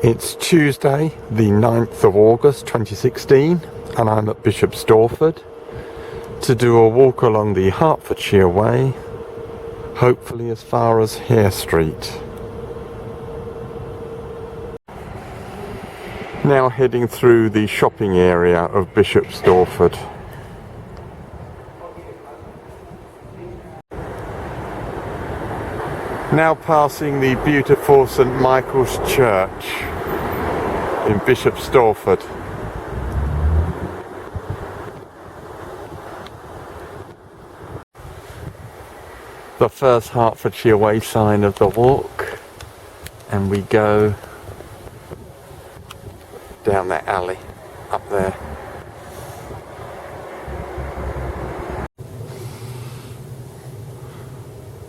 It's Tuesday, the 9th of August 2016, and I'm at Stortford to do a walk along the Hertfordshire Way, hopefully as far as Hare Street. Now heading through the shopping area of Stortford. Now passing the beautiful St Michael's Church in Stortford. The first Hertfordshire Way sign of the walk, and we go down that alley up there.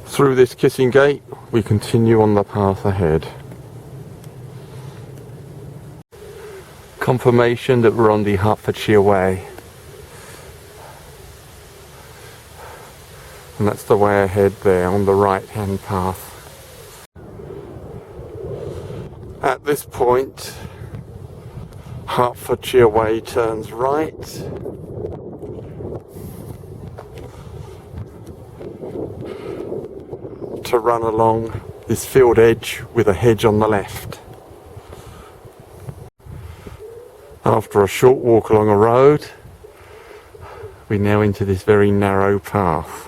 Through this kissing gate, we continue on the path ahead. Confirmation that we're on the Hertfordshire Way. And that's the way ahead there on the right hand path. At this point, Hertfordshire Way turns right. To run along this field edge with a hedge on the left. After a short walk along a road, we now enter this very narrow path.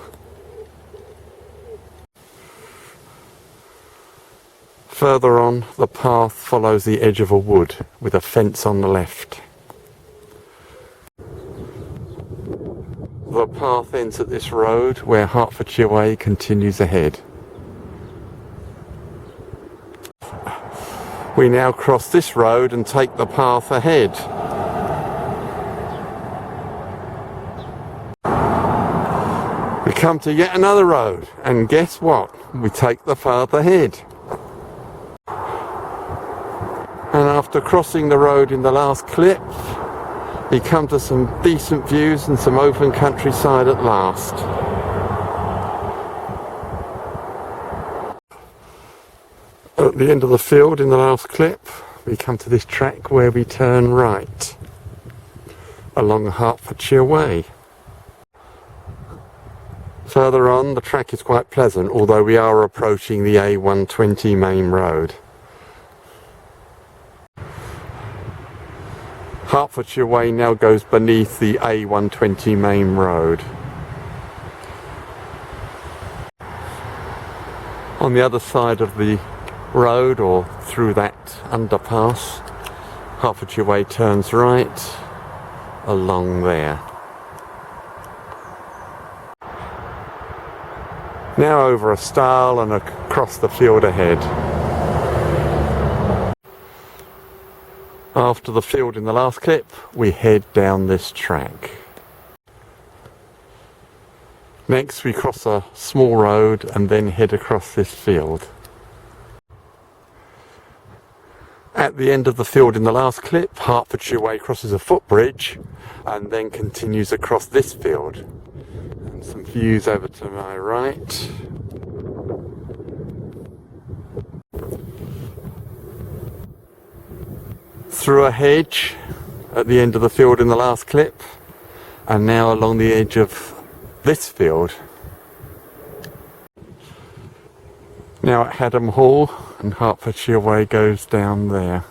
Further on, the path follows the edge of a wood with a fence on the left. The path ends at this road where Hertfordshire Way continues ahead. We now cross this road and take the path ahead. We come to yet another road, and guess what? We take the path ahead. And after crossing the road in the last clip, we come to some decent views and some open countryside at last. At the end of the field in the last clip, we come to this track where we turn right along the Hertfordshire Way. Further on, the track is quite pleasant, although we are approaching the A120 main road. Hertfordshire Way now goes beneath the A120 main road. On the other side of the road, or through that underpass, Hertfordshire Way turns right along there. Now over a stile and across the field ahead. After the field in the last clip, we head down this track. Next we cross a small road and then head across this field. At the end of the field in the last clip, Hertfordshire Way crosses a footbridge and then continues across this field. And some views over to my right. Through a hedge at the end of the field in the last clip, and now along the edge of this field. Now at Hadham Hall, and Hertfordshire Way goes down there.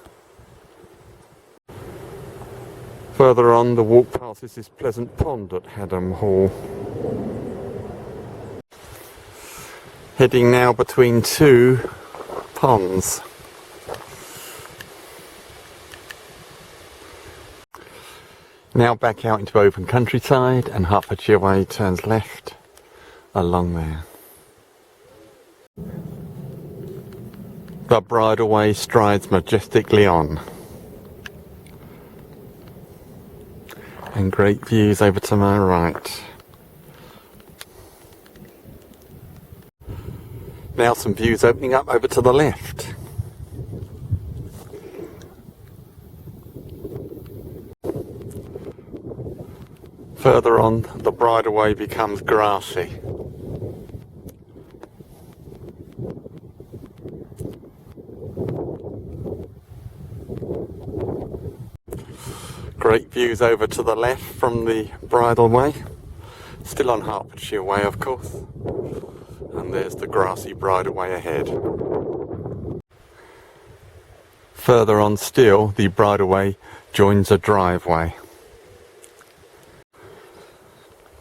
Further on, the walk passes this pleasant pond at Hadham Hall. Heading now between two ponds. Now back out into open countryside, and Hertfordshire Way turns left along there. The bridleway strides majestically on. And great views over to my right. Now some views opening up over to the left. Further on, the bridleway becomes grassy. Great views over to the left from the bridle way. Still on Hertfordshire Way, of course. And there's the grassy bridle way ahead. Further on still, the bridle way joins a driveway.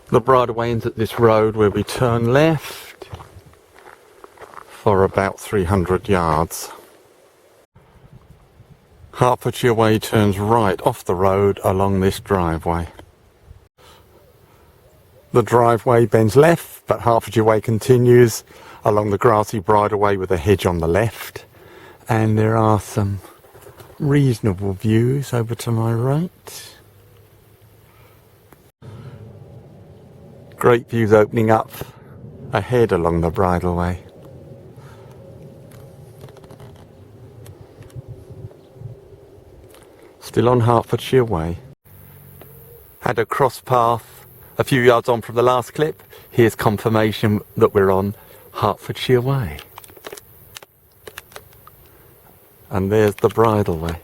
The bridle way ends at this road where we turn left for about 300 yards. Hertfordshire Way turns right off the road along this driveway. The driveway bends left, but Hertfordshire Way continues along the grassy bridle way with a hedge on the left. And there are some reasonable views over to my right. Great views opening up ahead along the bridle way. Still on Hertfordshire Way. Had a cross path a few yards on from the last clip. Here's confirmation that we're on Hertfordshire Way. And there's the bridle way.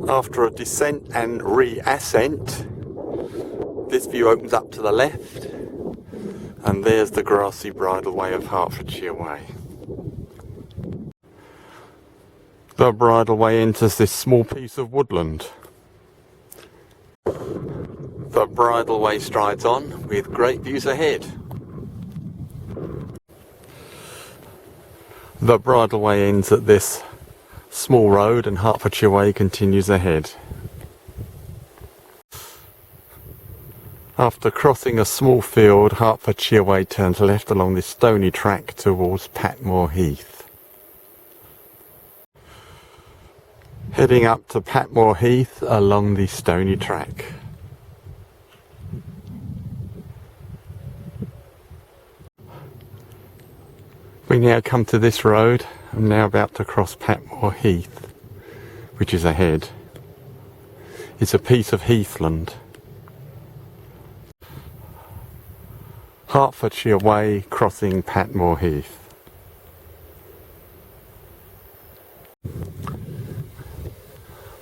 After a descent and re-ascent, this view opens up to the left, and there's the grassy bridle way of Hertfordshire Way. The bridle way enters this small piece of woodland. The bridle way strides on with great views ahead. The bridle way ends at this small road and Hertfordshire Way continues ahead. After crossing a small field, Hertfordshire Way turns left along this stony track towards Patmore Heath. Heading up to Patmore Heath along the stony track. We now come to this road. I'm now about to cross Patmore Heath, which is ahead. It's a piece of heathland. Hertfordshire Way crossing Patmore Heath.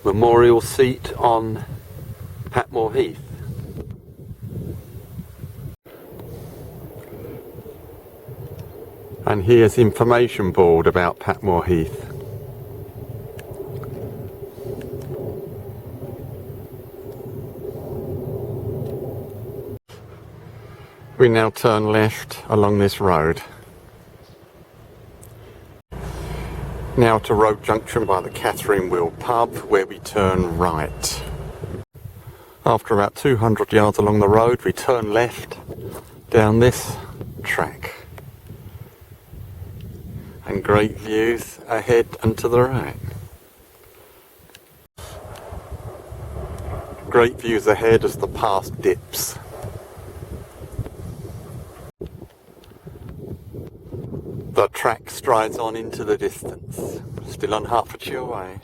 Memorial seat on Patmore Heath. And here's information board about Patmore Heath. We now turn left along this road. Now to Road Junction by the Catherine Wheel pub, where we turn right. After about 200 yards along the road, we turn left down this track. And great views ahead and to the right. Great views ahead as the path dips. The track strides on into the distance. Still on Hertfordshire Way.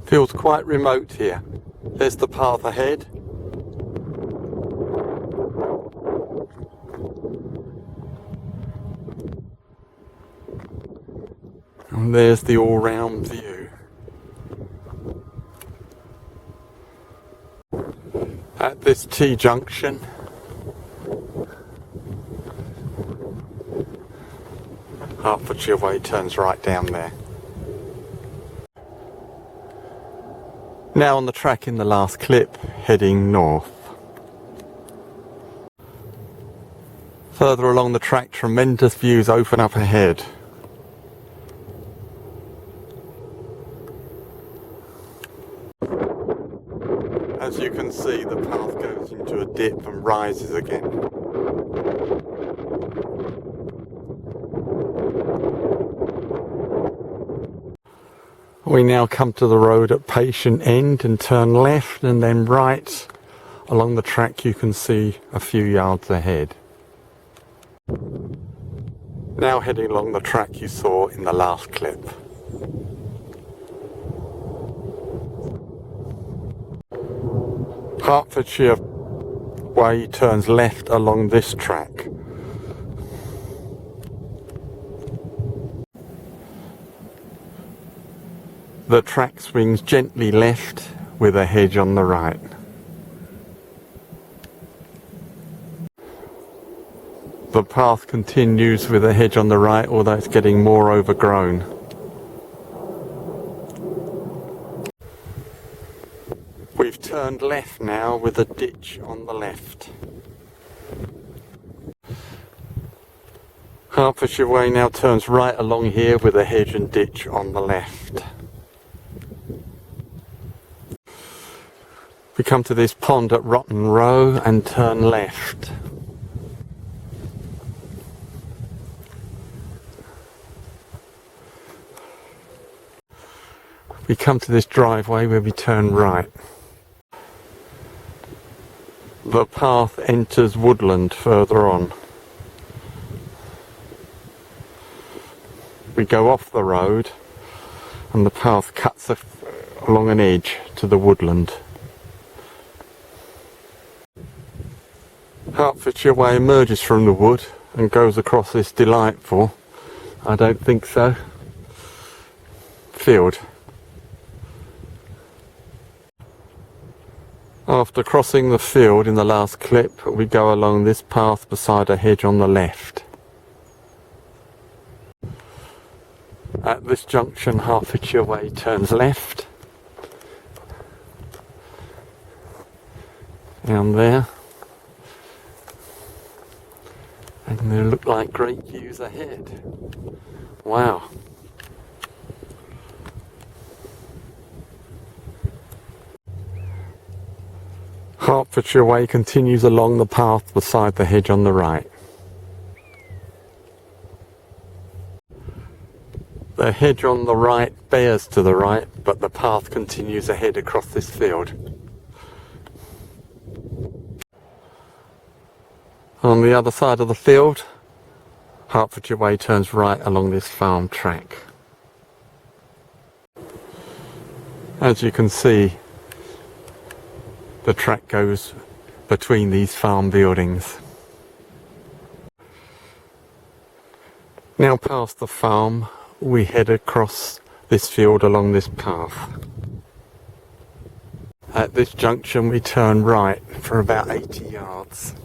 Feels quite remote here. There's the path ahead. And there's the all-round view. At this T-junction, Hertfordshire Way turns right down there. Now on the track in the last clip, heading north. Further along the track, tremendous views open up ahead. As you can see, the path goes into a dip and rises again. We now come to the road at Patient End and turn left and then right along the track you can see a few yards ahead. Now heading along the track you saw in the last clip. Hertfordshire Way turns left along this track. The track swings gently left with a hedge on the right. The path continues with a hedge on the right, although it's getting more overgrown. We've turned left now with a ditch on the left. Hertfordshire Way now turns right along here with a hedge and ditch on the left. We come to this pond at Rotten Row and turn left. We come to this driveway where we turn right. The path enters woodland further on. We go off the road and the path cuts along an edge to the woodland. Hertfordshire Way emerges from the wood and goes across this delightful, I don't think so, field. After crossing the field in the last clip, we go along this path beside a hedge on the left. At this junction, Hertfordshire Way turns left. Down there. And they look like great views ahead. Wow. Hertfordshire Way continues along the path beside the hedge on the right. The hedge on the right bears to the right, but the path continues ahead across this field. On the other side of the field, Hertfordshire Way turns right along this farm track. As you can see, the track goes between these farm buildings. Now past the farm, we head across this field along this path. At this junction we turn right for about 80 yards.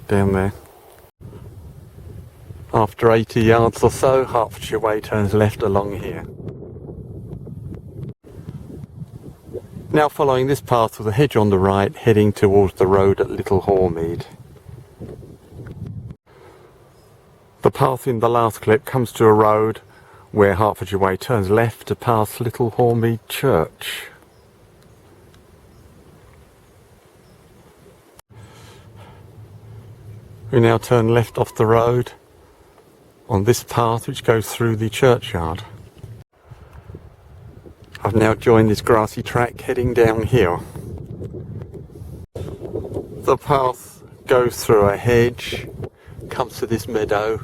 Down there. After 80 yards or so, Hertfordshire Way turns left along here. Now following this path with a hedge on the right, heading towards the road at Little Hormead. The path in the last clip comes to a road where Hertfordshire Way turns left to pass Little Hormead Church. We now turn left off the road on this path which goes through the churchyard. I've now joined this grassy track heading downhill. The path goes through a hedge, comes to this meadow,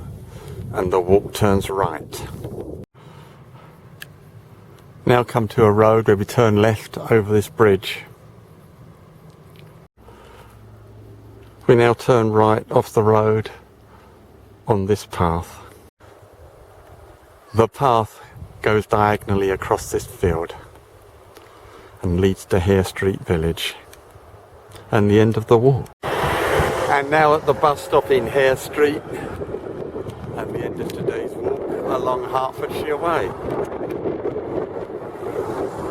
and the walk turns right. Now come to a road where we turn left over this bridge. We now turn right off the road on this path. The path goes diagonally across this field and leads to Hare Street village and the end of the walk. And now at the bus stop in Hare Street and the end of today's walk along Hertfordshire Way.